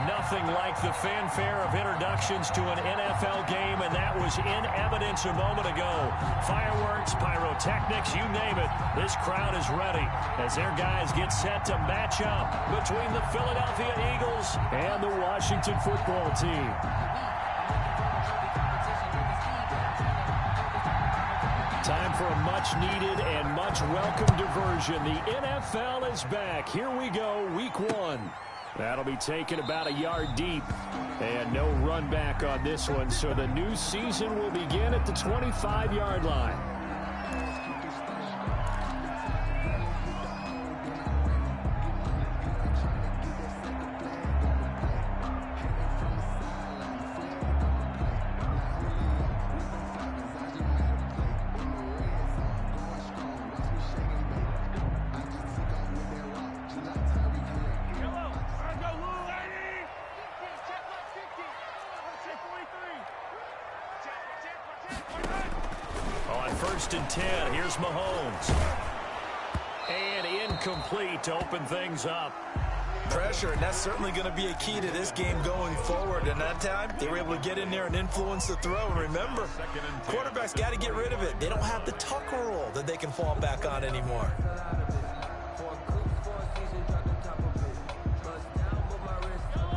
Nothing like the fanfare of introductions to an NFL game, and that was in evidence a moment ago. Fireworks, pyrotechnics, you name it. This crowd is ready as their guys get set to match up between the Philadelphia Eagles and the Washington football team. Time for a much-needed and much-welcome diversion. The NFL is back. Here we go, week 1. That'll be taken about a yard deep. And no run back on this one, so the new season will begin at the 25-yard line. First and 10, here's Mahomes. And incomplete to open things up. Pressure, and that's certainly going to be a key to this game going forward. And that time, they were able to get in there and influence the throw. And remember, quarterbacks got to get rid of it. They don't have the tucker roll that they can fall back on anymore.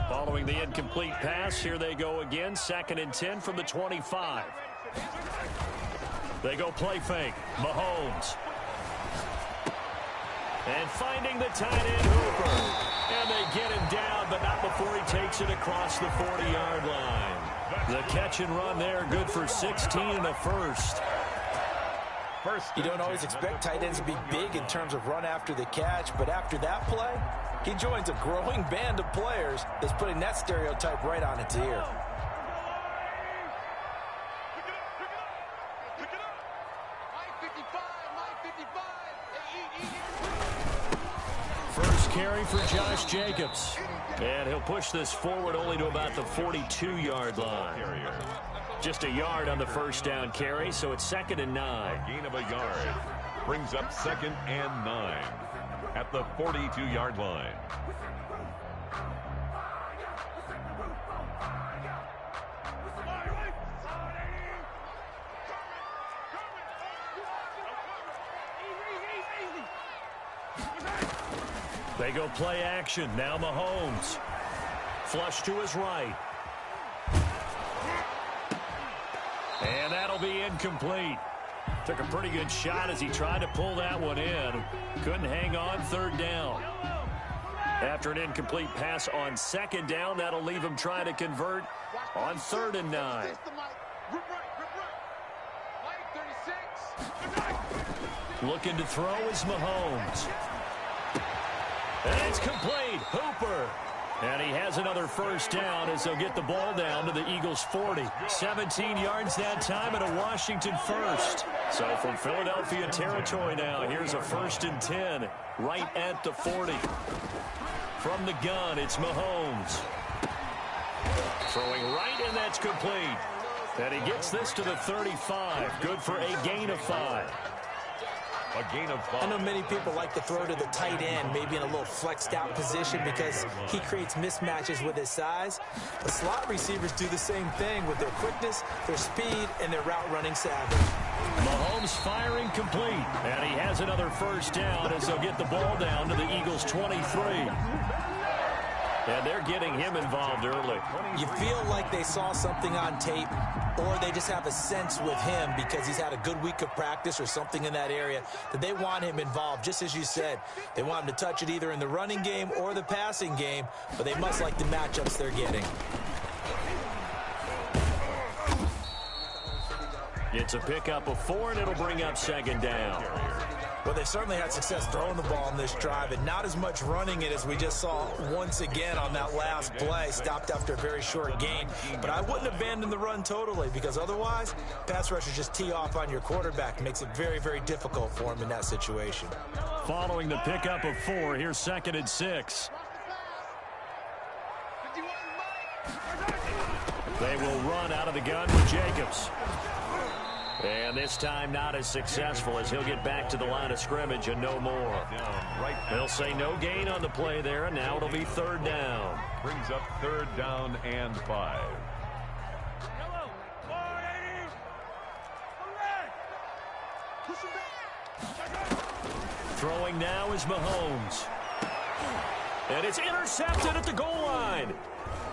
Following the incomplete pass, here they go again. 2nd and 10 from the 25. They go play fake. Mahomes. And finding the tight end, Hooper. And they get him down, but not before he takes it across the 40-yard line. The catch and run there, good for 16 and a first. You don't always expect tight ends to be big in terms of run after the catch, but after that play, he joins a growing band of players that's putting that stereotype right on its ear. First carry for Josh Jacobs. And he'll push this forward only to about the 42-yard line. Just a yard on the first down carry, so it's 2nd and 9. A gain of a yard brings up 2nd and 9 at the 42-yard line. They go play action. Now Mahomes. Flush to his right. And that'll be incomplete. Took a pretty good shot as he tried to pull that one in. Couldn't hang on, 3rd down. After an incomplete pass on 2nd down, that'll leave him trying to convert on 3rd and 9. Looking to throw is Mahomes. And it's complete. Hooper. And he has another first down as they'll get the ball down to the Eagles' 40. 17 yards that time and a Washington first. So from Philadelphia territory now, here's a 1st and 10 right at the 40. From the gun, it's Mahomes. Throwing right, and that's complete. And he gets this to the 35. Good for a gain of 5. A gain of 5. I know many people like to throw to the tight end, maybe in a little flexed out position because he creates mismatches with his size. The slot receivers do the same thing with their quickness, their speed, and their route running savvy. Mahomes firing complete. And he has another first down as they'll get the ball down to the Eagles' 23. And they're getting him involved early. You feel like they saw something on tape, or they just have a sense with him because he's had a good week of practice or something in that area that they want him involved. Just as you said, they want him to touch it either in the running game or the passing game, but they must like the matchups they're getting. It's a pickup of 4, and it'll bring up 2nd down. Well, they certainly had success throwing the ball on this drive, and not as much running it as we just saw once again on that last play. Stopped after a very short gain. But I wouldn't abandon the run totally, because otherwise, pass rushers just tee off on your quarterback. Makes it very, very difficult for him in that situation. Following the pickup of 4, here's 2nd and 6. They will run out of the gun with Jacobs. And this time not as successful as he'll get back to the line of scrimmage and no more. They'll say no gain on the play there, and now it'll be third down. Brings up third down and 5. Throwing now is Mahomes. And it's intercepted at the goal line.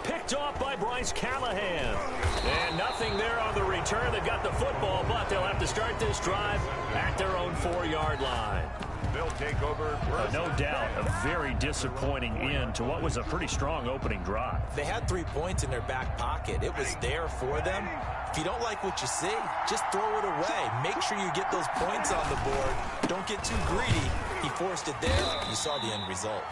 Picked off by Bryce Callahan. And nothing there on the return. They've got the football, but they'll have to start this drive at their own 4-yard line. They'll take over. No doubt, a very disappointing end to what was a pretty strong opening drive. They had 3 points in their back pocket. It was there for them. If you don't like what you see, just throw it away. Make sure you get those points on the board. Don't get too greedy. He forced it there. You saw the end result.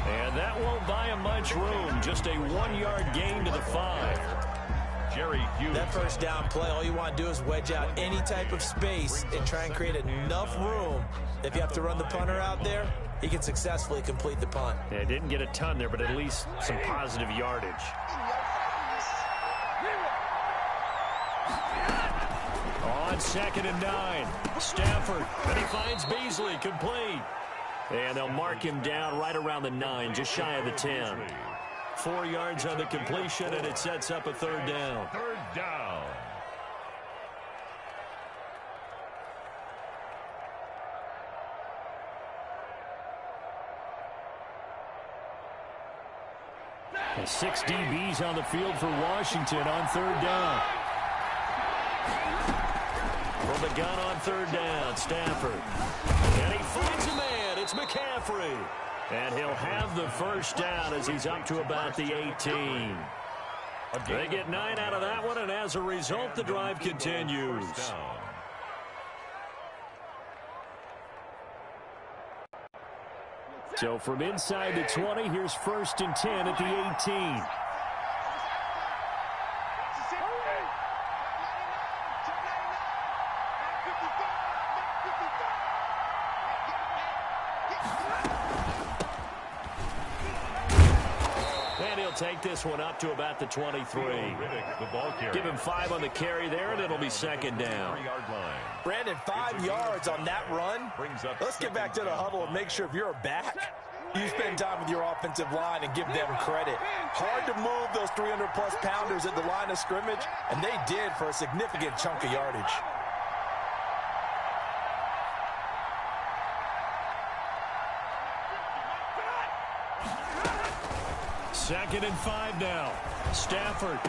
And that won't buy him much room. Just a 1-yard gain to the 5. Jerry Hughes. That first down play, all you want to do is wedge out any type of space and try and create enough room. If you have to run the punter out there, he can successfully complete the punt. Yeah, didn't get a ton there, but at least some positive yardage. On 2nd and 9, Stafford, and he finds Beasley, complete. And they'll mark him down right around the 9, just shy of the 10. 4 yards on the completion, and it sets up a third down. Third down. And 6 DBs on the field for Washington on third down. From the gun on third down, Stafford. And he finds a man. It's McCaffrey. And he'll have the first down as he's up to about the 18. They get 9 out of that one, and as a result, the drive continues. So from inside the 20, here's 1st and 10 at the 18. Take this one up to about the 23. Give him 5 on the carry there, and it'll be 2nd down. Brandon, 5 yards on that run. Let's get back to the huddle and make sure if you're a back, you spend time with your offensive line and give them credit. Hard to move those 300-plus pounders at the line of scrimmage, and they did for a significant chunk of yardage. Second and 5 now. Stafford.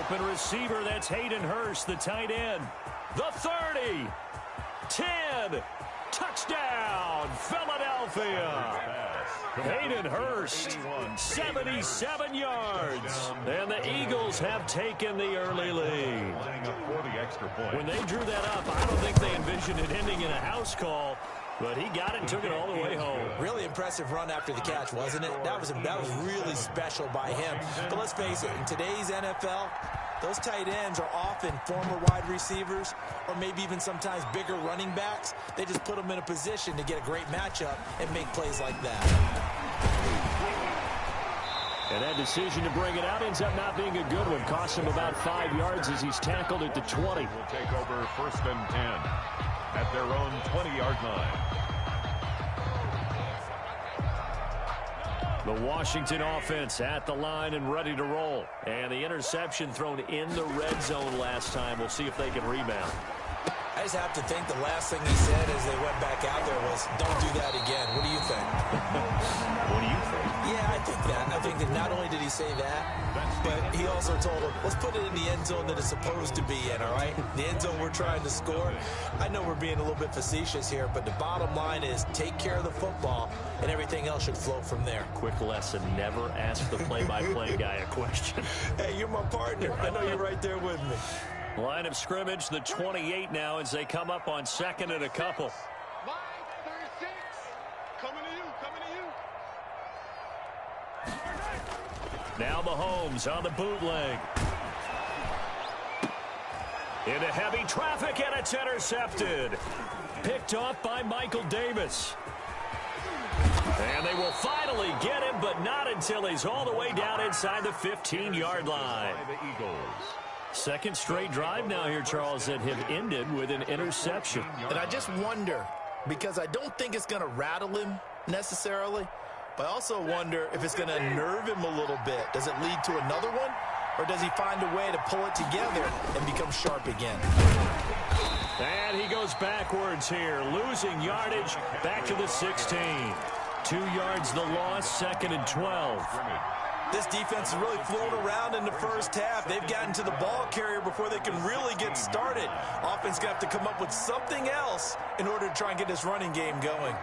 Open receiver, that's Hayden Hurst, the tight end. The 30. 10. Touchdown, Philadelphia. Hayden Hurst, 77 yards. And the Eagles have taken the early lead. When they drew that up, I don't think they envisioned it ending in a house call. But he got it and took it all the way home. Really impressive run after the catch, wasn't it? That was really special by him. But let's face it, in today's NFL, those tight ends are often former wide receivers or maybe even sometimes bigger running backs. They just put them in a position to get a great matchup and make plays like that. And that decision to bring it out ends up not being a good one. Costs him about 5 yards as he's tackled at the 20. Will take over 1st and 10 at their own 20-yard line. The Washington offense at the line and ready to roll. And the interception thrown in the red zone last time. We'll see if they can rebound. I just have to think the last thing he said as they went back out there was, don't do that again. What do you think? What do you think? Yeah, I think that. I think that not only did he say that, but he also told him, let's put it in the end zone that it's supposed to be in, all right? The end zone we're trying to score. I know we're being a little bit facetious here, but the bottom line is take care of the football, and everything else should flow from there. Quick lesson, never ask the play-by-play guy a question. Hey, you're my partner. I know you're right there with me. Line of scrimmage, the 28 now as they come up on 2nd and a couple. Coming to you. Now Mahomes on the bootleg. Into heavy traffic, and it's intercepted. Picked off by Michael Davis. And they will finally get him, but not until he's all the way down inside the 15-yard line. By the Eagles. Second straight drive now here, Charles, that have ended with an interception. And I just wonder, because I don't think it's going to rattle him necessarily, but I also wonder if it's going to nerve him a little bit. Does it lead to another one, or does he find a way to pull it together and become sharp again? And he goes backwards here, losing yardage back to the 16. 2 yards the loss, 2nd and 12. This defense has really flown around in the first half. They've gotten to the ball carrier before they can really get started. Offense going to have to come up with something else in order to try and get this running game going.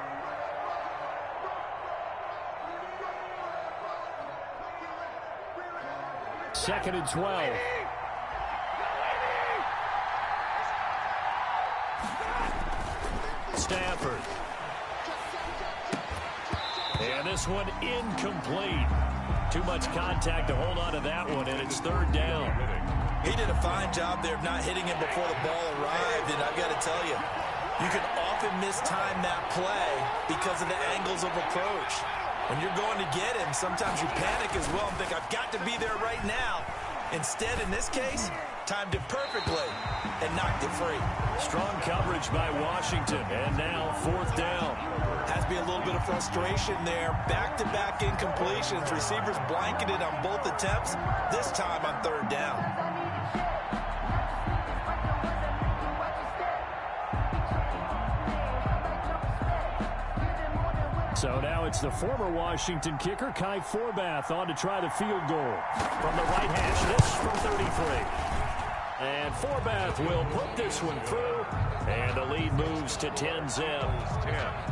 Second and 12. Stafford. And this one incomplete. Too much contact to hold on to that one, and it's 3rd down. He did a fine job there of not hitting him before the ball arrived, and I've got to tell you, you can often mistime that play because of the angles of approach. When you're going to get him, sometimes you panic as well and think, I've got to be there right now. Instead, in this case, timed it perfectly and knocked it free. Strong coverage by Washington, and now 4th down. Has to be a little bit of frustration there. Back-to-back incompletions. Receivers blanketed on both attempts, this time on 3rd down. So now it's the former Washington kicker, Kai Forbath, on to try the field goal. From the right hash, this from 33. And Forbath will put this one through, and the lead moves to 10-zip.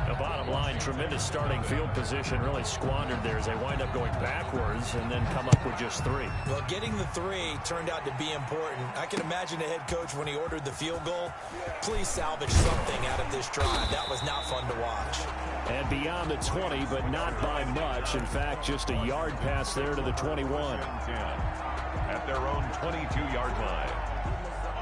The bottom line, tremendous starting field position, really squandered there as they wind up going backwards and then come up with just 3. Well, getting the 3 turned out to be important. I can imagine the head coach when he ordered the field goal, please salvage something out of this drive. That was not fun to watch. And beyond the 20, but not by much. In fact, just a yard pass there to the 21. At their own 22-yard line.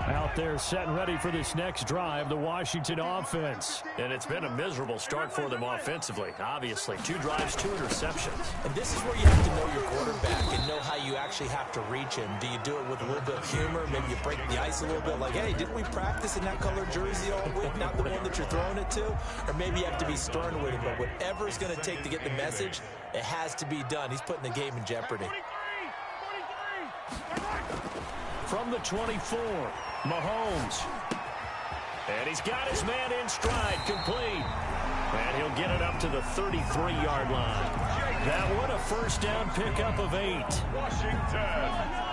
Out there set and ready for this next drive, the Washington offense. And it's been a miserable start for them offensively, obviously. 2 drives, 2 interceptions. And this is where you have to know your quarterback and know how you actually have to reach him. Do you do it with a little bit of humor? Maybe you break the ice a little bit, like, hey, didn't we practice in that color jersey all week, not the one that you're throwing it to? Or maybe you have to be stern with him, but whatever it's going to take to get the message, it has to be done. He's putting the game in jeopardy. From the 24, Mahomes. And he's got his man in stride, complete. And he'll get it up to the 33-yard line. That one a 1st down pickup of 8. Washington.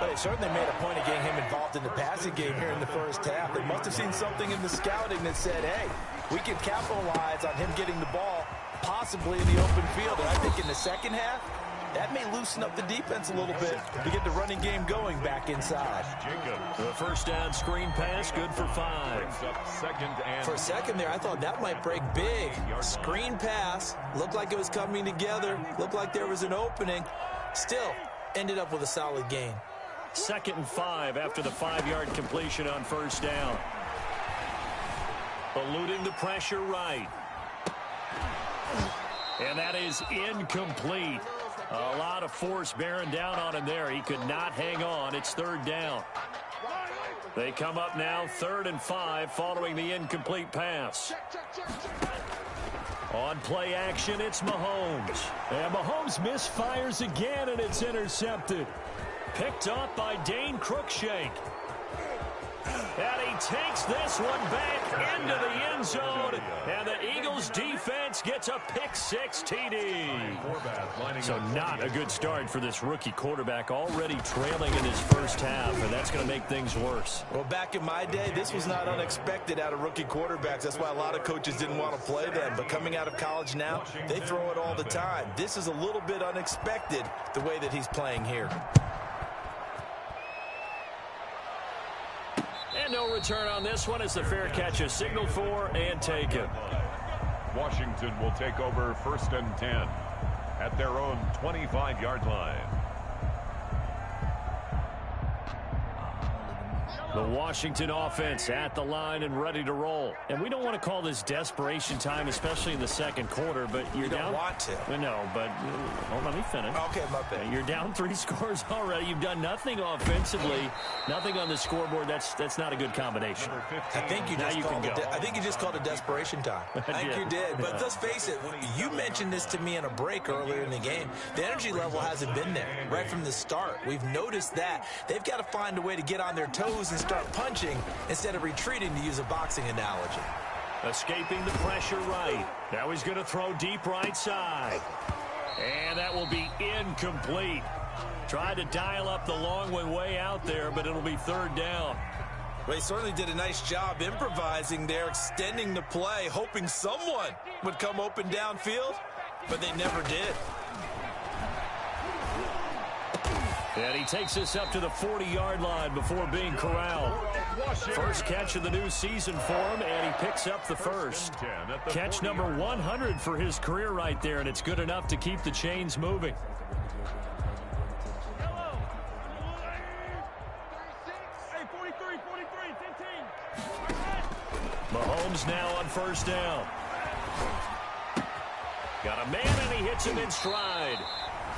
But they certainly made a point of getting him involved in the passing game here in the first half. They must have seen something in the scouting that said, hey, we can capitalize on him getting the ball possibly in the open field. And I think in the second half, that may loosen up the defense a little bit to get the running game going back inside. The 1st down screen pass, good for 5. For a second there, I thought that might break big. Screen pass, looked like it was coming together, looked like there was an opening. Still, ended up with a solid gain. 2nd and 5 after the 5-yard completion on 1st down. Eluding the pressure right. And that is incomplete. A lot of force bearing down on him there. He could not hang on. It's 3rd down. They come up now 3rd and 5 following the incomplete pass. On play action, it's Mahomes. And Mahomes misfires again, and it's intercepted. Picked up by Dane Cruikshank. And he takes this one back into the end zone. And the Eagles defense gets a pick-6 TD. So not a good start for this rookie quarterback, already trailing in his first half, and that's going to make things worse. Well, back in my day, this was not unexpected out of rookie quarterbacks. That's why a lot of coaches didn't want to play them. But coming out of college now, they throw it all the time. This is a little bit unexpected, the way that he's playing here. And no return on this one as the fair catch is signaled for and taken. Washington will take over 1st and 10 at their own 25-yard line. The Washington offense at the line and ready to roll. And we don't want to call this desperation time, especially in the second quarter, but you're down. You don't want to. No, but let me finish. Okay, my bad. You're down 3 scores already. You've done nothing offensively, nothing on the scoreboard. That's not a good combination. I think you just called it desperation time. I think you did. But let's face it, you mentioned this to me in a break earlier in the game. The energy level hasn't been there right from the start. We've noticed that. They've got to find a way to get on their toes and start punching instead of retreating, to use a boxing analogy. Escaping the pressure right. Now he's going to throw deep right side. And that will be incomplete. Tried to dial up the long one way out there, but it'll be 3rd down. Well, he certainly did a nice job improvising there, extending the play, hoping someone would come open downfield, but they never did. And he takes us up to the 40-yard line before being corralled. First catch of the new season for him, and he picks up the first. Catch number 100 for his career right there, and it's good enough to keep the chains moving. Mahomes now on 1st down. Got a man, and he hits him in stride.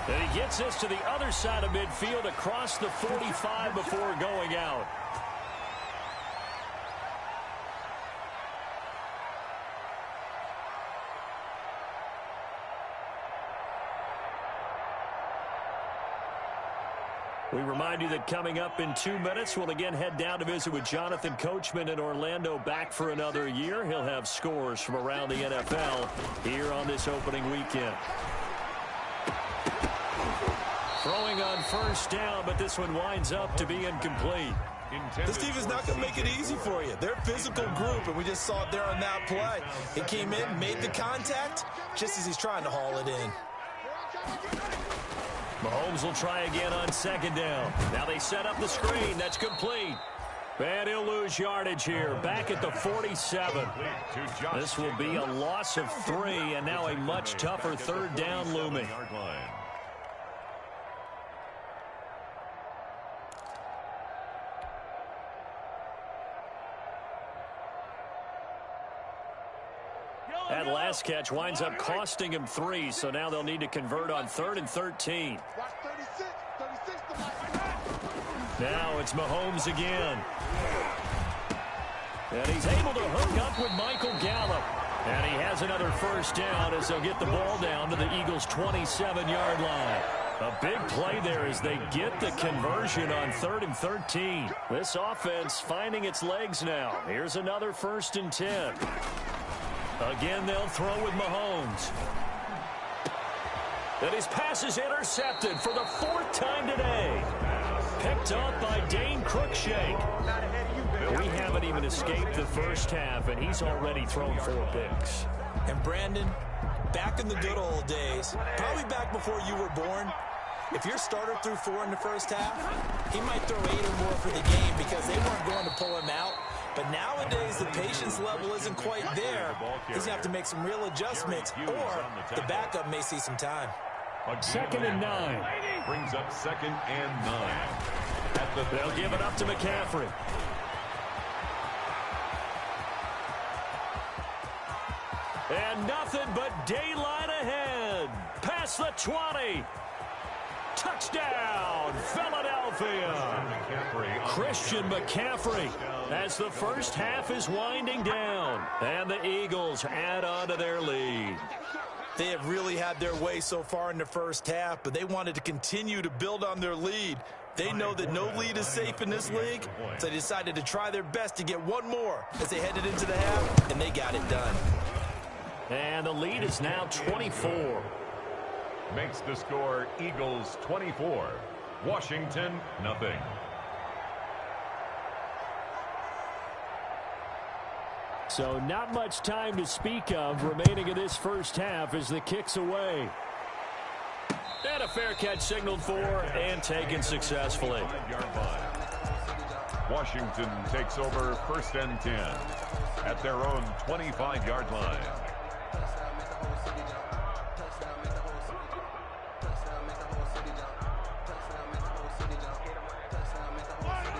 And he gets us to the other side of midfield across the 45 before going out. We remind you that coming up in 2 minutes, we'll again head down to visit with Jonathan Coachman in Orlando, back for another year. He'll have scores from around the NFL here on this opening weekend. Throwing on 1st down, but this one winds up to be incomplete. This team is not going to make it easy for you. They're a physical group, and we just saw it there on that play. He came in, made the contact, just as he's trying to haul it in. Mahomes will try again on 2nd down. Now they set up the screen. That's complete. And he'll lose yardage here. Back at the 47. This will be a loss of 3, and now a much tougher 3rd down looming. That last catch winds up costing him 3, so now they'll need to convert on 3rd and 13. Now it's Mahomes again. And he's able to hook up with Michael Gallup. And he has another 1st down as they'll get the ball down to the Eagles' 27-yard line. A big play there as they get the conversion on 3rd and 13. This offense finding its legs now. Here's another 1st and 10. Again, they'll throw with Mahomes. And his pass is intercepted for the 4th time today. Picked up by Dane Cruikshank. We haven't even escaped the first half, and he's already thrown 4 picks. And Brandon, back in the good old days, probably back before you were born, if your starter threw 4 in the first half, he might throw 8 or more for the game because they weren't going to pull him out. But nowadays, the patience level isn't quite there. He's going to have to make some real adjustments, or the backup may see some time. 2nd and 9. Brings up 2nd and 9. They'll give it up to McCaffrey. And nothing but daylight ahead. Past the 20. Touchdown, Philadelphia. Christian McCaffrey as the first half is winding down. And the Eagles add on to their lead. They have really had their way so far in the first half, but they wanted to continue to build on their lead. They know that no lead is safe in this league, so they decided to try their best to get one more as they headed into the half, and they got it done. And the lead is now 24. Makes the score Eagles 24, Washington nothing. So not much time to speak of remaining in this first half as the kick's away. And a fair catch signaled for and taken successfully. Washington takes over 1st and 10 at their own 25-yard line.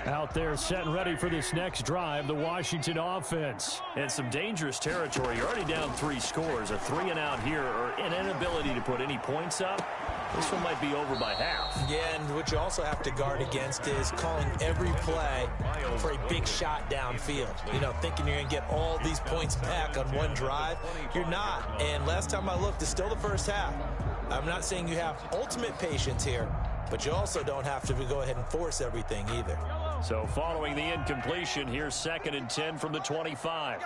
Out there set and ready for this next drive, the Washington offense. And some dangerous territory. You're already down 3 scores. A 3-and-out here or an inability to put any points up. This one might be over by half. Yeah, and what you also have to guard against is calling every play for a big shot downfield. You know, thinking you're going to get all these points back on one drive. You're not. And last time I looked, it's still the first half. I'm not saying you have ultimate patience here, but you also don't have to go ahead and force everything either. So following the incompletion, here's 2nd and 10 from the 25.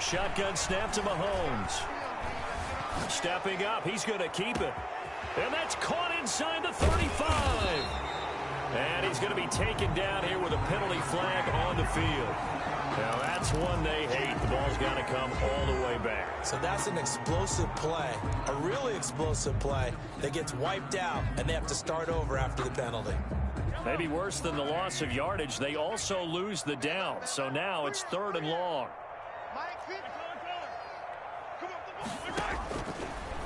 Shotgun snap to Mahomes. Stepping up, he's going to keep it. And that's caught inside the 35. And he's going to be taken down here with a penalty flag on the field. Now that's one they hate. The ball's got to come all the way back. So that's an explosive play, a really explosive play that gets wiped out, and they have to start over after the penalty. Maybe worse than the loss of yardage, they also lose the down. So now it's 3rd and long.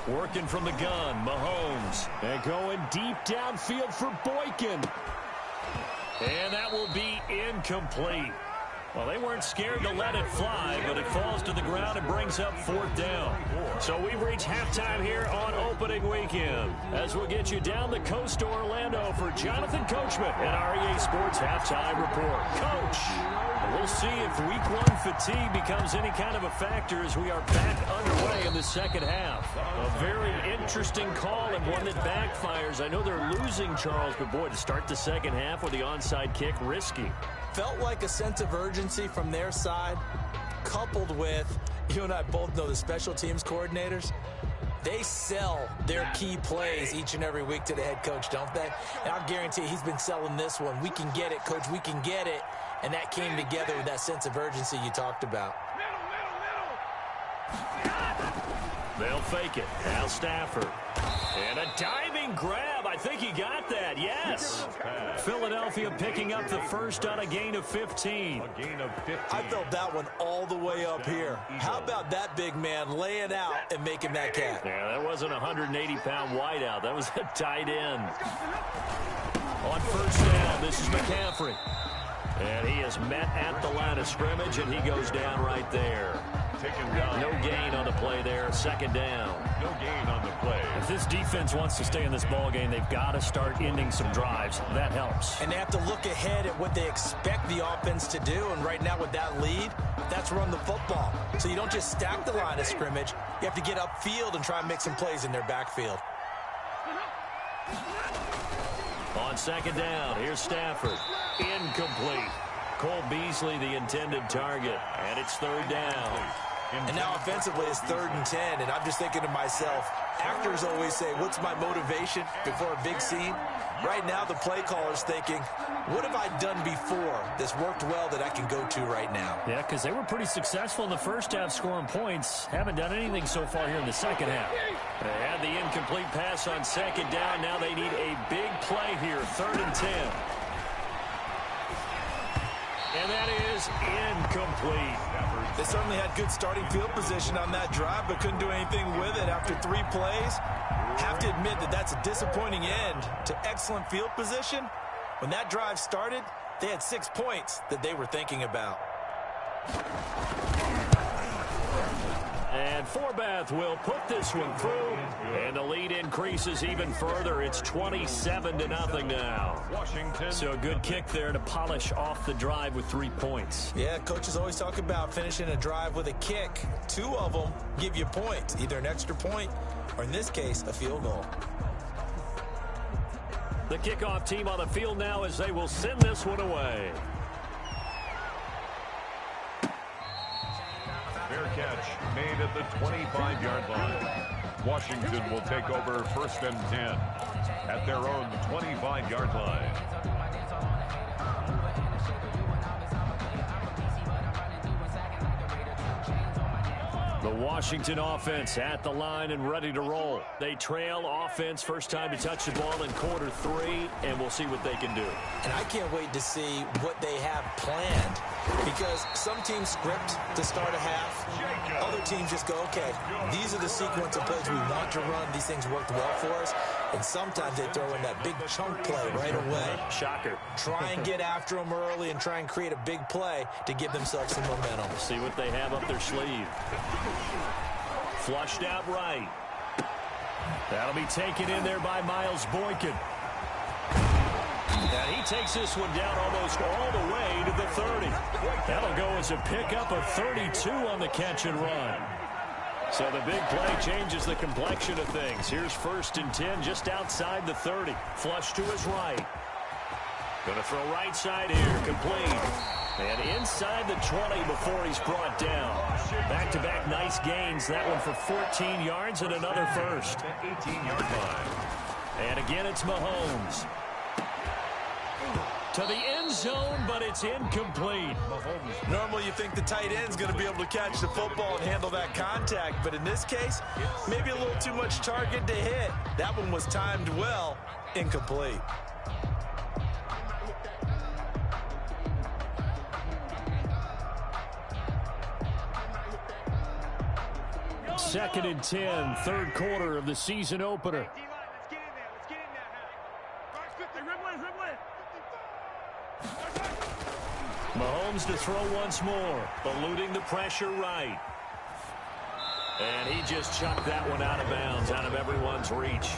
Working from the gun, Mahomes. And going deep downfield for Boykin. And that will be incomplete. Well, they weren't scared to let it fly, but it falls to the ground and brings up 4th down. So we've reached halftime here on opening weekend. As we'll get you down the coast to Orlando for Jonathan Coachman and our EA Sports Halftime Report. Coach, we'll see if Week 1 fatigue becomes any kind of a factor as we are back underway in the second half. A very interesting call and one that backfires. I know they're losing, Charles, but boy, to start the second half with the onside kick, risky. Felt like a sense of urgency from their side, coupled with, you and I both know the special teams coordinators, they sell their key plays each and every week to the head coach, don't they? And I guarantee he's been selling this one. We can get it, coach, we can get it. And that came together with that sense of urgency you talked about. They'll fake it. Al Stafford. And a diving grab. I think he got that. Yes. Philadelphia picking up the first on a gain of 15. A gain of 15. I felt that one all the way up here. How about that big man laying out and making that catch? Yeah, that wasn't a 180-pound wideout. That was a tight end. On 1st down, this is McCaffrey. And he is met at the line of scrimmage, and he goes down right there. Taken down. No gain on the play there. 2nd down. No gain on the play. If this defense wants to stay in this ball game, they've got to start ending some drives. That helps. And they have to look ahead at what they expect the offense to do. And right now with that lead, that's run the football. So you don't just stack the line of scrimmage. You have to get upfield and try and make some plays in their backfield. On 2nd down, here's Stafford. Incomplete. Cole Beasley, the intended target. And it's 3rd down. And now offensively it's 3rd and 10. And I'm just thinking to myself, actors always say, what's my motivation before a big scene? Right now the play caller's thinking, what have I done before that's worked well that I can go to right now? Yeah, because they were pretty successful in the first half scoring points. Haven't done anything so far here in the second half. They had the incomplete pass on 2nd down. Now they need a big play here, 3rd and 10. And that is incomplete. They certainly had good starting field position on that drive, but couldn't do anything with it after 3 plays. Have to admit that that's a disappointing end to excellent field position. When that drive started, they had 6 points that they were thinking about. And Forbath will put this one through, and the lead increases even further. It's 27-0 now. Washington. So a good kick there to polish off the drive with 3 points. Yeah, coaches always talk about finishing a drive with a kick. 2 of them give you points, either an extra point or, in this case, a field goal. The kickoff team on the field now as they will send this one away. Fair catch made at the 25-yard line. Washington will take over 1st and 10 at their own 25-yard line. The Washington offense at the line and ready to roll. They trail offense, first time to touch the ball in quarter 3, and we'll see what they can do. And I can't wait to see what they have planned, because some teams script to start a half. Other teams just go, okay, these are the sequence of plays we want to run. These things worked well for us. And sometimes they throw in that big chunk play right away. Shocker. Try and get after them early and try and create a big play to give themselves some momentum. See what they have up their sleeve. Flushed out right. That'll be taken in there by Miles Boykin. And he takes this one down almost all the way to the 30. That'll go as a pickup of 32 on the catch and run. So the big play changes the complexion of things. Here's 1st and 10 just outside the 30. Flush to his right. Going to throw right side here. Complete. And inside the 20 before he's brought down. Back-to-back nice gains. That one for 14 yards and another first. 18-yard line. And again, it's Mahomes. To the end zone, but it's incomplete. Normally you think the tight end's going to be able to catch the football and handle that contact, but in this case, maybe a little too much target to hit. That one was timed well, incomplete. Second and 10, third quarter of the season opener. Mahomes to throw once more, eluding the pressure right. And he just chucked that one out of bounds, out of everyone's reach.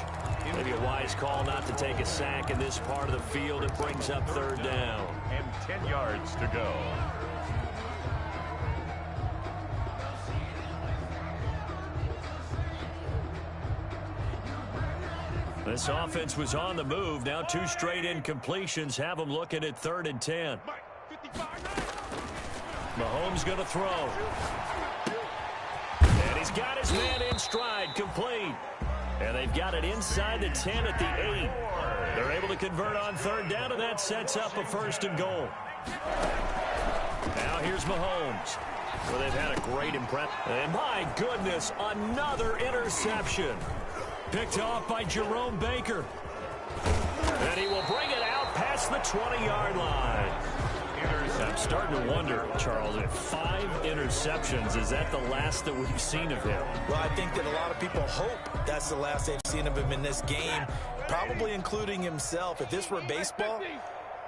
Maybe a wise call not to take a sack in this part of the field. It brings up 3rd down. And 10 yards to go. This offense was on the move. Now 2 straight incompletions have them looking at 3rd and 10. Mahomes going to throw. And he's got his man in stride, complete. And they've got it inside the 10 at the 8. They're able to convert on 3rd down, and that sets up a 1st and goal. Now here's Mahomes. Well, they've had a great impression. And my goodness, another interception. Picked off by Jerome Baker. And he will bring it out past the 20-yard line. I'm starting to wonder, Charles, if 5 interceptions, is that the last that we've seen of him? Well, I think that a lot of people hope that's the last they've seen of him in this game, probably including himself. If this were baseball,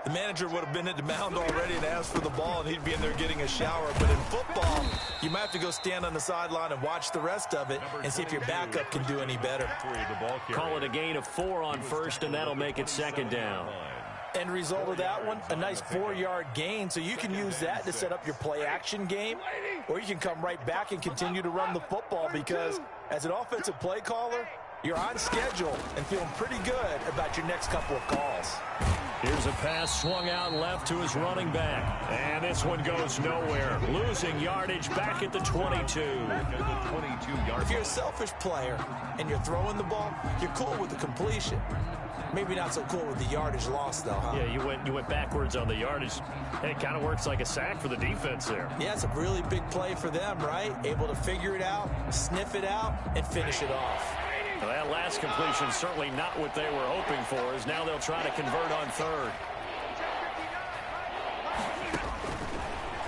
the manager would have been at the mound already and asked for the ball, and he'd be in there getting a shower. But in football, you might have to go stand on the sideline and watch the rest of it and see if your backup can do any better. Call it a gain of 4 on 1st, and that'll make it 2nd down. End result of that one, a nice 4-yard gain, so you can use that to set up your play-action game, or you can come right back and continue to run the football, because as an offensive play caller, you're on schedule and feeling pretty good about your next couple of calls. Here's a pass swung out left to his running back. And this one goes nowhere. Losing yardage back at the 22. If you're a selfish player and you're throwing the ball, you're cool with the completion. Maybe not so cool with the yardage loss, though, huh? Yeah, you went backwards on the yardage. It kind of works like a sack for the defense there. Yeah, it's a really big play for them, right? Able to figure it out, sniff it out, and finish it off. Well, that last completion certainly not what they were hoping for, as now they'll try to convert on 3rd.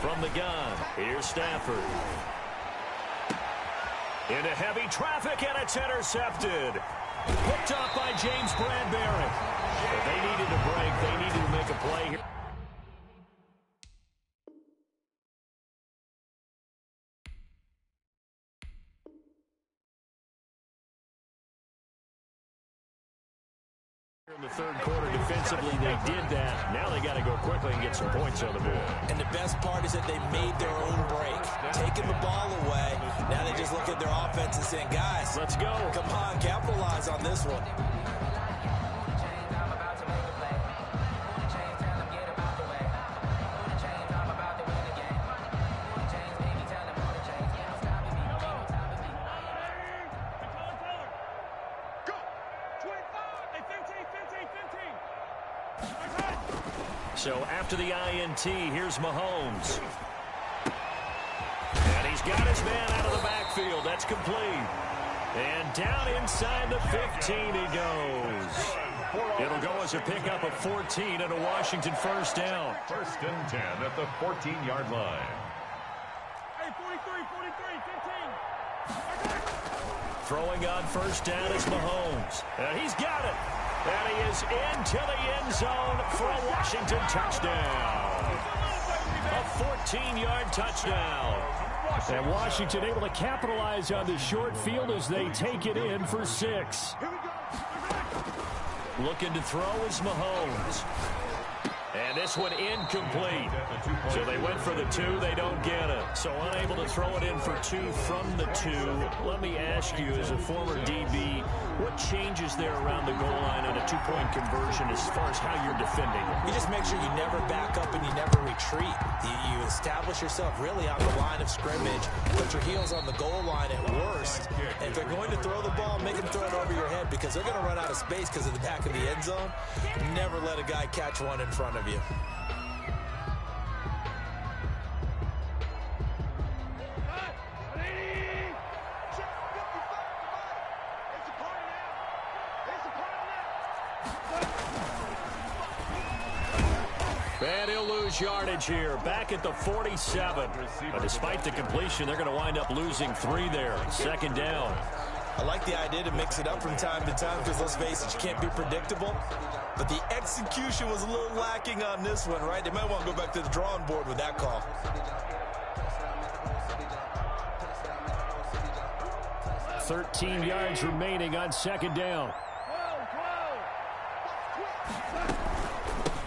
From the gun, here's Stafford. Into heavy traffic, and it's intercepted. Picked off by James Bradbury. But they needed a break. They needed to make a play here. In the 3rd quarter defensively, they did that. Now they got to go quickly and get some points on the board. And the best part is that they made their own break, taking the ball away. Now they just look at their offense and saying, guys, let's go. Come on, capitalize on this one. So after the INT, here's Mahomes. And he's got his man out of the backfield. That's complete. And down inside the 15 he goes. It'll go as a pickup of 14 and a Washington first down. 1st and 10 at the 14-yard line. Hey, 43, 15. Throwing on first down is Mahomes. And he's got it. And he is into the end zone for a Washington touchdown. A 14-yard touchdown. And Washington able to capitalize on the short field as they take it in for 6. Looking to throw is Mahomes. And this one incomplete. So they went for the 2. They don't get it. So unable to throw it in for 2 from the 2. Let me ask you, as a former DB, what changes there around the goal line on a 2-point conversion as far as how you're defending it? You just make sure you never back up and you never retreat. You establish yourself really on the line of scrimmage. Put your heels on the goal line at worst. And if they're going to throw the ball, make them throw it over your head because they're going to run out of space because of the back of the end zone. Never let a guy catch one in front of you. And he'll lose yardage here. Back at the 47. But despite the completion, they're going to wind up losing 3 there. 2nd down. I like the idea to mix it up from time to time because, let's face it, you can't be predictable. But the execution was a little lacking on this one, right? They might want to go back to the drawing board with that call. $13 yards remaining on 2nd down.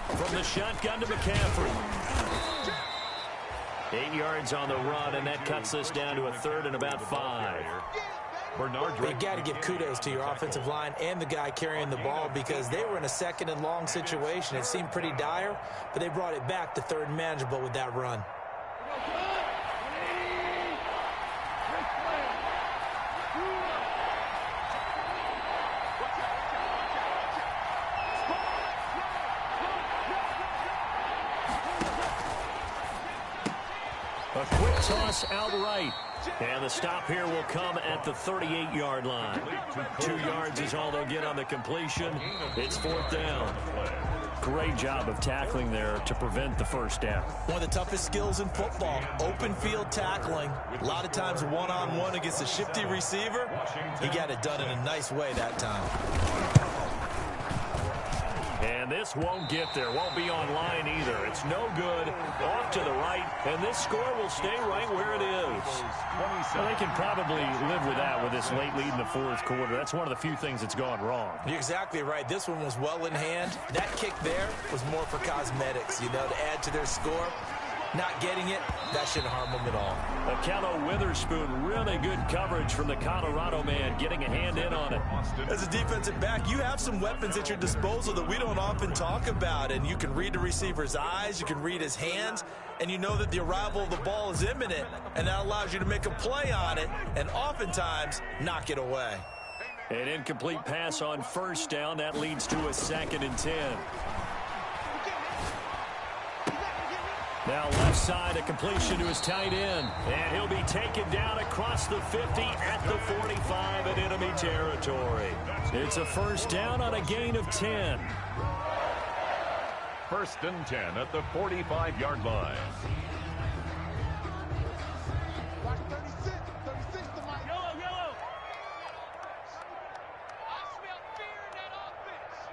From the shotgun to McCaffrey. 8 yards on the run, and that cuts us down to a 3rd and about 5. You got to give kudos to your offensive line and the guy carrying the ball because they were in a 2nd and long situation. It seemed pretty dire, but they brought it back to 3rd and manageable with that run. A quick toss outright. And the stop here will come at the 38-yard line. 2 yards is all they'll get on the completion. It's 4th down. Great job of tackling there to prevent the first down. One of the toughest skills in football, open field tackling. A lot of times one-on-one against a shifty receiver. He got it done in a nice way that time. And this won't get there. Won't be online either. It's no good. Off to the right. And this score will stay right where it is. Well, they can probably live with that with this late lead in the 4th quarter. That's one of the few things that's gone wrong. You're exactly right. This one was well in hand. That kick there was more for cosmetics, you know, to add to their score. Not getting it, that shouldn't harm them at all. Akello Witherspoon, really good coverage from the Colorado man, getting a hand in on it. As a defensive back, you have some weapons at your disposal that we don't often talk about, and you can read the receiver's eyes, you can read his hands, and you know that the arrival of the ball is imminent, and that allows you to make a play on it, and oftentimes knock it away. An incomplete pass on first down. That leads to a 2nd and 10. Now left side, a completion to his tight end. And he'll be taken down across the 50 at the 45 in enemy territory. It's a first down on a gain of 10. 1st and 10 at the 45-yard line. Watch 36 to my yellow. I smell fear in that offense.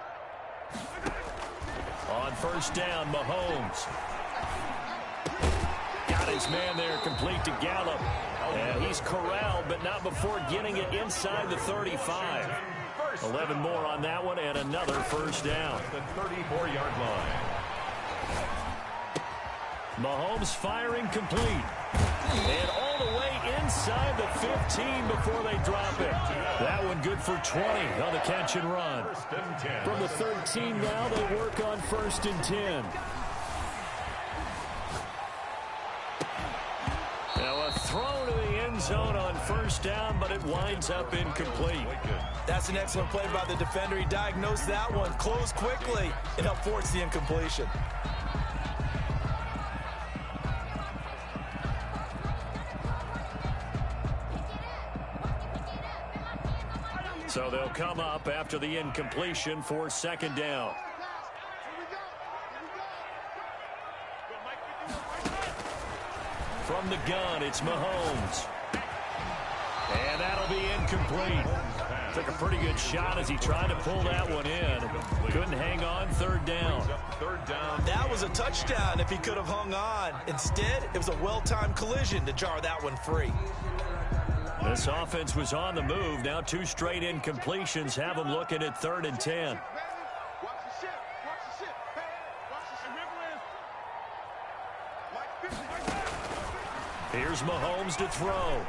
On first down, Mahomes. Got his man there, complete to Gallup. And he's corralled, but not before getting it inside the 35. 11 more on that one, and another first down. The 34-yard line. Mahomes firing complete. And all the way inside the 15 before they drop it. That one good for 20 on the catch and run. From the 13 now, they work on 1st and 10. Now a throw to the end zone on first down, but it winds up incomplete. That's an excellent play by the defender. He diagnosed that one, closed quickly, and helped force the incompletion. So they'll come up after the incompletion for second down. From the gun, it's Mahomes. And that'll be incomplete. Took a pretty good shot as he tried to pull that one in. Couldn't hang on, third down. That was a touchdown if he could have hung on. Instead, it was a well-timed collision to jar that one free. This offense was on the move. Now 2 straight incompletions have them looking at 3rd and 10. Here's Mahomes to throw.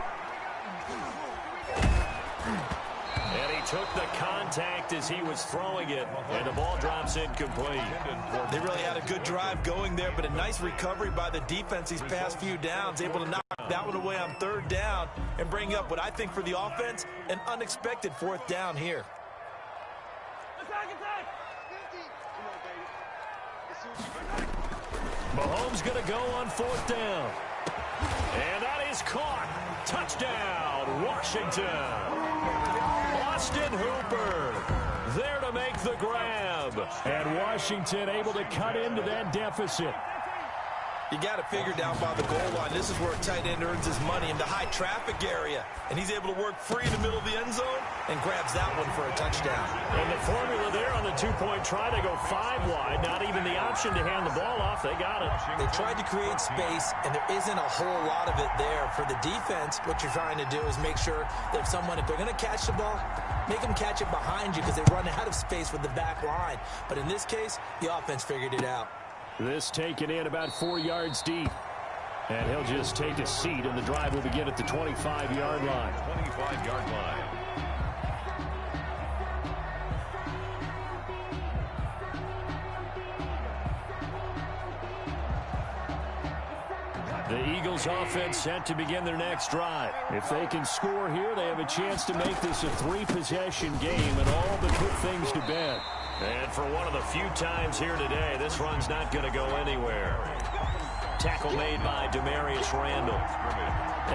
And he took the contact as he was throwing it, and the ball drops incomplete. They really had a good drive going there, but a nice recovery by the defense these past few downs, able to knock that one away on 3rd down and bring up what I think for the offense, an unexpected 4th down here. Mahomes going to go on 4th down. And that is caught. Touchdown, Washington. Austin Hooper there to make the grab. And Washington able to cut into that deficit. You got to figure down by the goal line. This is where a tight end earns his money in the high traffic area. And he's able to work free in the middle of the end zone and grabs that one for a touchdown. And the formula there on the 2-point try to go 5 wide. Not even the option to hand the ball off. They got it. They tried to create space, and there isn't a whole lot of it there. For the defense, what you're trying to do is make sure that if they're going to catch the ball, make them catch it behind you because they run out of space with the back line. But in this case, the offense figured it out. This taken in about 4 yards deep. And he'll just take a seat, and the drive will begin at the 25-yard line. 25-yard line. The Eagles offense set to begin their next drive. If they can score here, they have a chance to make this a 3-possession game and all but put things to bed. And for one of the few times here today, this run's not going to go anywhere. Tackle made by Demarius Randall.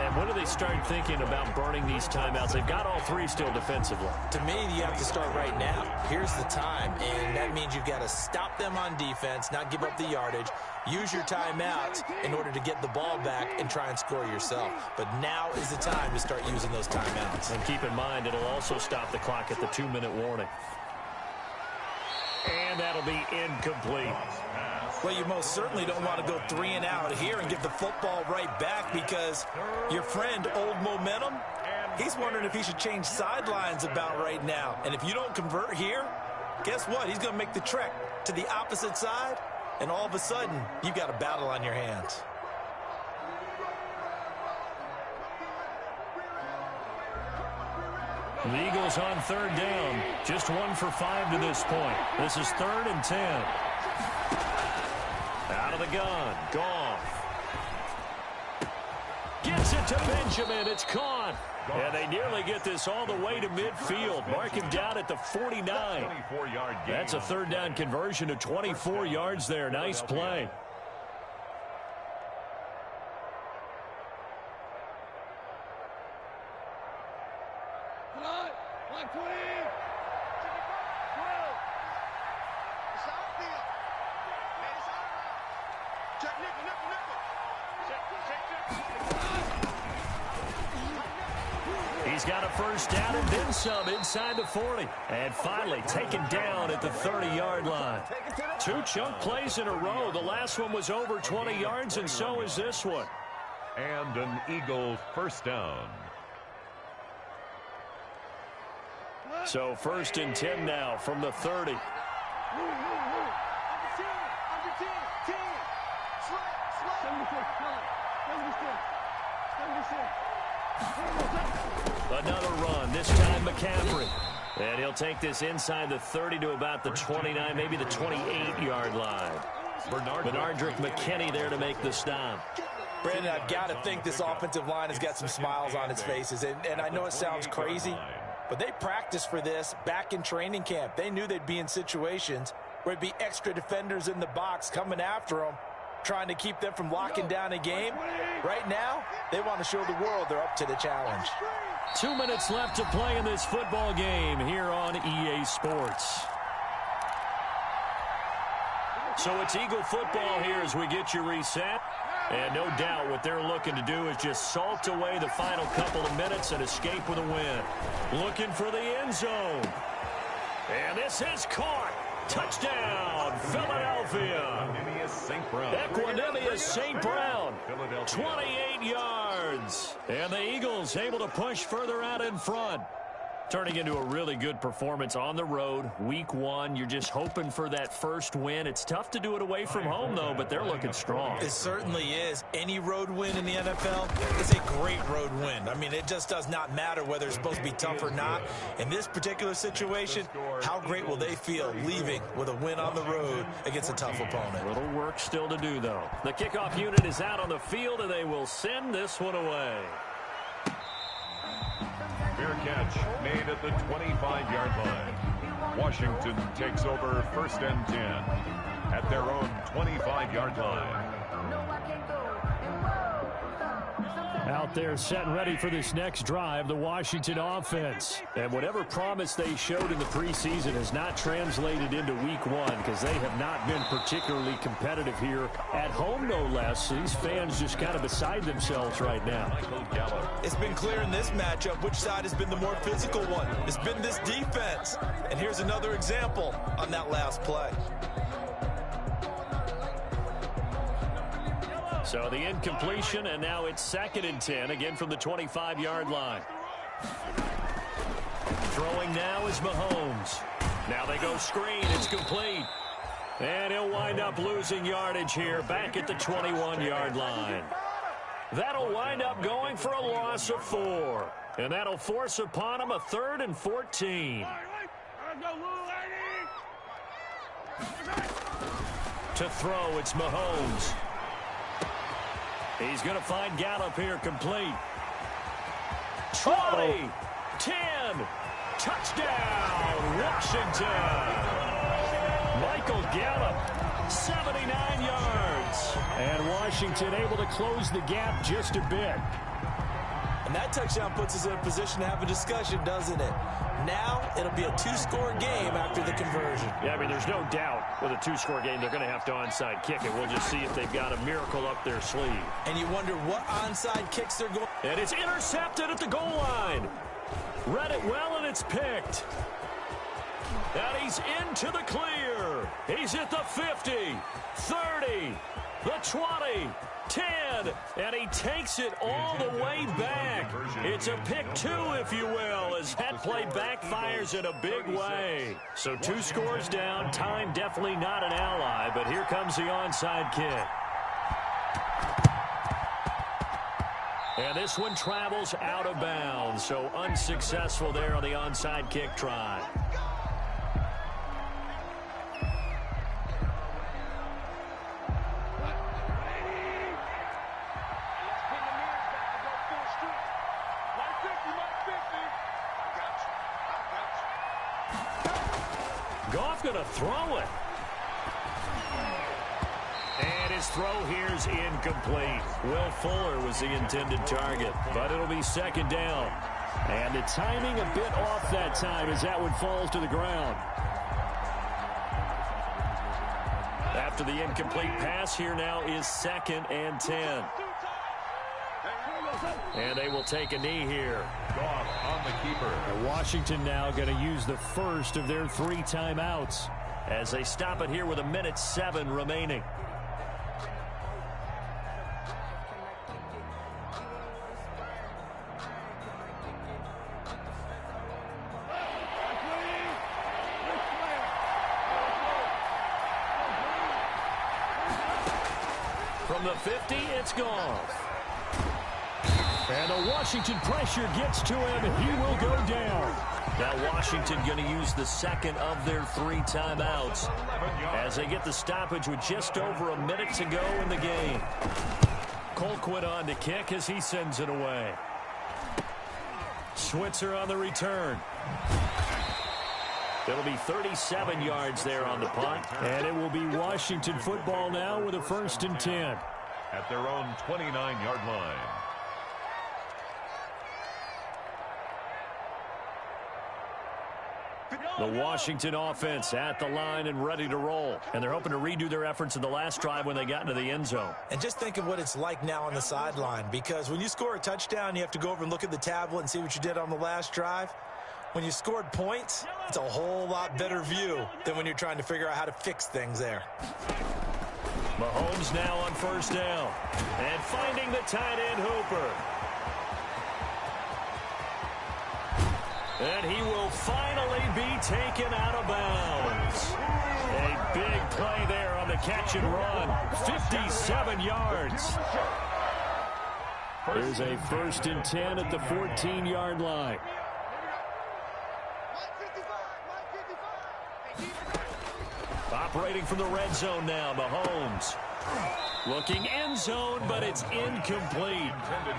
And when do they start thinking about burning these timeouts? They've got all 3 still defensively. To me, you have to start right now. Here's the time, and that means you've got to stop them on defense, not give up the yardage, use your timeouts in order to get the ball back and try and score yourself. But now is the time to start using those timeouts. And keep in mind, it'll also stop the clock at the 2-minute warning. And that'll be incomplete. Well, you most certainly don't want to go 3 and out here and get the football right back because your friend, Old Momentum, he's wondering if he should change sidelines about right now. And if you don't convert here, guess what? He's going to make the trek to the opposite side, and all of a sudden, you've got a battle on your hands. The Eagles on 3rd down. Just 1 for 5 to this point. This is 3rd and 10. Out of the gun. Goff. Gets it to Benjamin. It's caught. And they nearly get this all the way to midfield. Mark him down at the 49. That's a 3rd down conversion of 24 yards there. Nice play. He's got a first down and then some inside the 40. And finally taken down at the 30-yard line. 2 chunk plays in a row. The last one was over 20 yards, and so is this one. And an Eagle first down. So 1st and 10 now from the 30. Another run, this time McCaffrey. And he'll take this inside the 30 to about the 29, maybe the 28-yard line. Bernardrick McKinney there to make the stop. Brandon, I've got to think this offensive line has got some smiles on its faces. And I know it sounds crazy, but they practiced for this back in training camp. They knew they'd be in situations where it'd be extra defenders in the box coming after them, trying to keep them from locking down a game. Right now, they want to show the world they're up to the challenge. 2 minutes left to play in this football game here on EA Sports. So it's Eagle football here as we get you reset. And no doubt what they're looking to do is just salt away the final couple of minutes and escape with a win. Looking for the end zone. And this is caught. Touchdown, Philadelphia. Equanimous St. Brown, 28 yards. And the Eagles able to push further out in front. Turning into a really good performance on the road. Week 1, you're just hoping for that first win. It's tough to do it away from home, though, but they're looking strong. It certainly is. Any road win in the NFL is a great road win. I mean, it just does not matter whether it's supposed to be tough or not. In this particular situation, how great will they feel leaving with a win on the road against a tough opponent? Little work still to do, though. The kickoff unit is out on the field, and they will send this one away. Fair catch made at the 25-yard line. Washington takes over 1st and 10 at their own 25-yard line. Out there set and ready for this next drive, the Washington offense. And whatever promise they showed in the preseason has not translated into week 1 because they have not been particularly competitive here at home, no less. So these fans just kind of beside themselves right now. It's been clear in this matchup which side has been the more physical one. It's been this defense. And here's another example on that last play. So the incompletion, and now it's 2nd and 10, again from the 25-yard line. Throwing now is Mahomes. Now they go screen. It's complete. And he'll wind up losing yardage here back at the 21-yard line. That'll wind up going for a loss of 4. And that'll force upon him a 3rd and 14. To throw, it's Mahomes. He's going to find Gallup here complete. 20, 10, touchdown, Washington. Michael Gallup, 79 yards. And Washington able to close the gap just a bit. And that touchdown puts us in a position to have a discussion, doesn't it? Now it'll be a 2-score game after the conversion. Yeah, I mean, there's no doubt with a 2-score game they're going to have to onside kick it. We'll just see if they've got a miracle up their sleeve. And you wonder what onside kicks they're going. And it's intercepted at the goal line. Read it well, and it's picked. And he's into the clear. He's at the 50, 30, the 20, 10, and he takes it all the way back. It's a pick 2, if you will, as that play backfires in a big way. So 2 scores down. Time definitely not an ally, but here comes the onside kick. And this one travels out of bounds, so unsuccessful there on the onside kick try. Goff going to throw it. And his throw here's incomplete. Will Fuller was the intended target, but it'll be 2nd down. And the timing a bit off that time as that one falls to the ground. After the incomplete pass, here now is 2nd and 10. And they will take a knee here. Goff on the keeper. And Washington now going to use the first of their 3 timeouts as they stop it here with 1:07 remaining. From the 50, it's Goff. And the Washington pressure gets to him, and he will go down. Now Washington going to use the 2nd of their 3 timeouts as they get the stoppage with just over 1 minute to go in the game. Colquitt on to kick as he sends it away. Switzer on the return. It'll be 37 yards there on the punt, and it will be Washington football now with a 1st and 10. At their own 29-yard line. The Washington offense at the line and ready to roll. And they're hoping to redo their efforts in the last drive when they got into the end zone. And just think of what it's like now on the sideline, because when you score a touchdown, you have to go over and look at the tablet and see what you did on the last drive. When you scored points, it's a whole lot better view than when you're trying to figure out how to fix things there. Mahomes now on first down. And finding the tight end, Hooper. And he will finally be taken out of bounds. A big play there on the catch and run. 57 yards. There's a 1st and 10 at the 14-yard line. Operating from the red zone now, Mahomes. Looking end zone, but it's incomplete.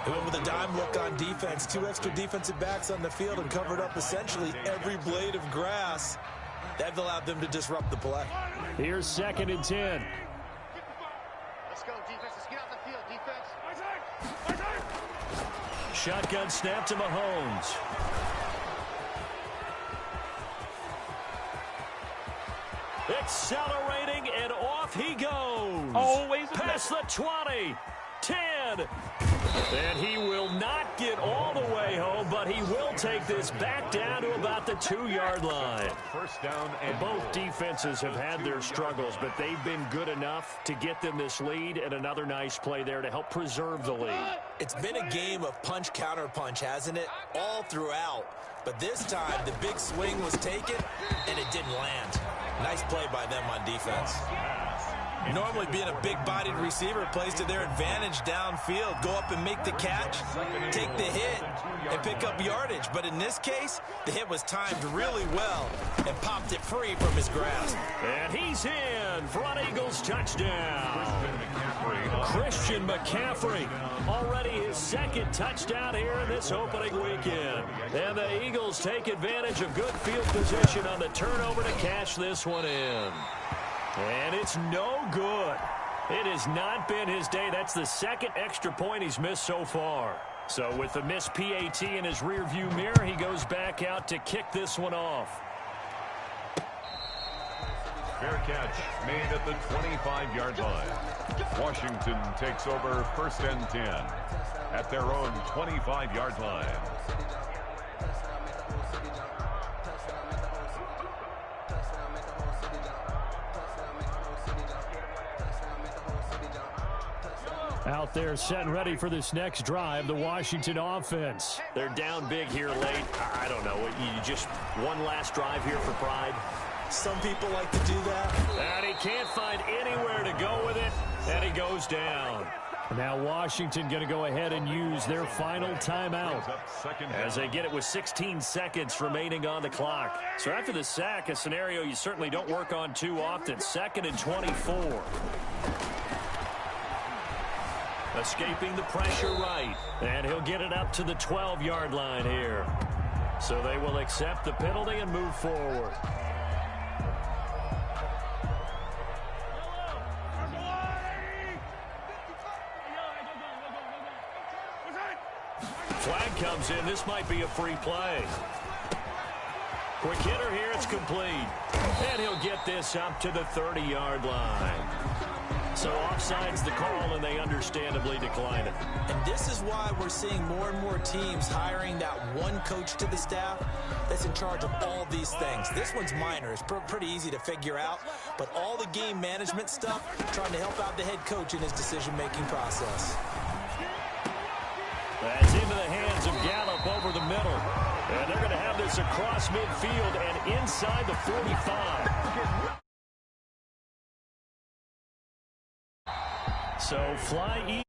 They went with a dime look on defense. 2 extra defensive backs on the field and covered up essentially every blade of grass. That allowed them to disrupt the play. Here's 2nd and 10. Let's go, defense. Let's get out the field, defense. Shotgun snap to Mahomes. Accelerating, and off he goes. Always past the 20, 10. And he will not get all the way home, but he will take this back down to about the 2-yard line. First down, and both defenses have had their struggles, but they've been good enough to get them this lead, and another nice play there to help preserve the lead. It's been a game of punch-counter-punch, hasn't it? All throughout. But this time, the big swing was taken, and it didn't land. Nice play by them on defense. Normally, being a big-bodied receiver plays to their advantage downfield. Go up and make the catch, take the hit, and pick up yardage. But in this case, the hit was timed really well and popped it free from his grasp. And he's in for an Eagles touchdown. Christian McCaffrey, already his 2nd touchdown here in this opening weekend. And the Eagles take advantage of good field position on the turnover to cash this one in. And it's no good. It has not been his day. That's the 2nd extra point he's missed so far. So with the missed PAT in his rearview mirror, he goes back out to kick this one off. fair catch made at the 25-yard line. Washington takes over 1st and 10 at their own 25-yard line. Out there set and ready for this next drive, the Washington offense. They're down big here late. I don't know. You just one last drive here for pride. Some people like to do that. And he can't find anywhere to go with it, and he goes down. Now Washington going to go ahead and use their final timeout as they get it with 16 seconds remaining on the clock. So after the sack, a scenario you certainly don't work on too often. 2nd and 24. Escaping the pressure right. And he'll get it up to the 12-yard line here. So they will accept the penalty and move forward. Flag comes in. This might be a free play. Quick hitter here. It's complete. And he'll get this up to the 30-yard line. So offside's the call, and they understandably decline it. And this is why we're seeing more and more teams hiring that one coach to the staff that's in charge of all these things. This one's minor. It's pretty easy to figure out. But all the game management stuff, trying to help out the head coach in his decision-making process. That's into the hands of Gallup over the middle. And they're going to have this across midfield and inside the 45. So fly